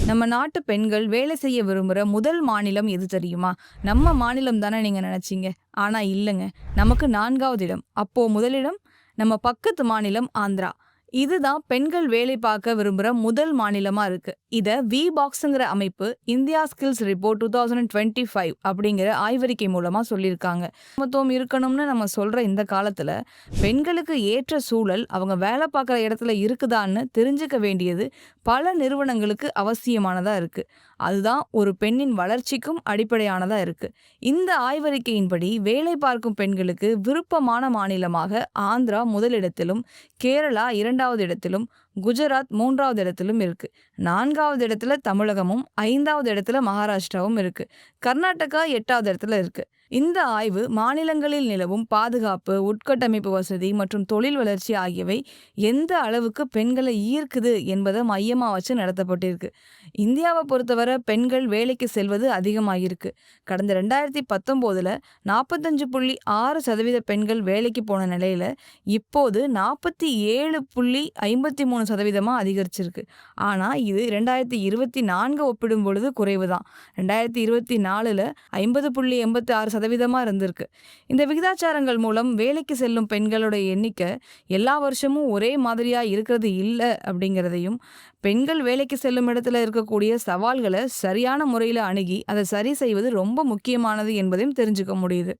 நம்ம நாட்டு பெண்கள் வேலை செய்ய விரும்புற முதல் மாநிலம் எது தெரியுமா? நம்ம மாநிலம் தானே நீங்க நினைச்சீங்க. ஆனா இல்லங்க. நமக்கு 4வது இடம். அப்போ முதலிடம் நம்ம பக்கத்து மாநிலம் ஆந்திரா. இதுதான் பெண்கள் வேலை பார்க்க விரும்புற முதல் மாநிலமா இருக்கு. இத பாக்ஸ்ங்கிற அமைப்பு இந்தியா ஸ்கில்ஸ் ரிப்போர்ட் 2025 அப்படிங்கிற ஆய்வறிக்கை மூலமா சொல்லியிருக்காங்க. சமத்துவம் இருக்கணும்னு நம்ம சொல்ற இந்த காலத்துல பெண்களுக்கு ஏற்ற சூழல் அவங்க வேலை பார்க்குற இடத்துல இருக்குதான்னு தெரிஞ்சுக்க வேண்டியது பல நிறுவனங்களுக்கு அவசியமானதா இருக்கு. அதுதான் ஒரு பெண்ணின் வளர்ச்சிக்கும் அடிப்படையானதா இருக்கு. இந்த ஆய்வறிக்கையின்படி வேலை பார்க்கும் பெண்களுக்கு விருப்பமான மாநிலமாக ஆந்திரா முதலிடத்திலும், கேரளா 2வது இடத்திலும், குஜராத் 3வது இடத்திலும் இருக்கு. 4வது இடத்துல தமிழகமும், 5வது இடத்துல மகாராஷ்டிராவும் இருக்கு. கர்நாடகா 8வது இடத்துல இருக்கு. இந்த ஆய்வு மாநிலங்களில் நிலவும் பாதுகாப்பு, உட்கட்டமைப்பு வசதி மற்றும் தொழில் வளர்ச்சி ஆகியவை எந்த அளவுக்கு பெண்களை ஈர்க்குது என்பதை மையமா வச்சு நடத்தப்பட்டிருக்கு. இந்தியாவை பொறுத்தவரை பெண்கள் வேலைக்கு செல்வது அதிகமாகிருக்கு. கடந்த 2019ல் 45.6% பெண்கள் வேலைக்கு போன நிலையில இப்போது 47.53% அதிகரிச்சிருக்கு. ஆனா இது 2024 ஒப்பிடும் பொழுது குறைவு தான். 2024ல் 50.86% இருந்திருக்கு. இந்த விகிதாச்சாரங்கள் மூலம் வேலைக்கு செல்லும் பெண்களோட எண்ணிக்கை எல்லா வருஷமும் ஒரே மாதிரியா இருக்கிறது இல்ல அப்படிங்கிறதையும், பெண்கள் வேலைக்கு செல்லும் இடத்துல இருக்கக்கூடிய சவால்களை சரியான முறையில் அணுகி அதை சரி செய்வது ரொம்ப முக்கியமானது என்பதையும் தெரிஞ்சுக்க முடியுது.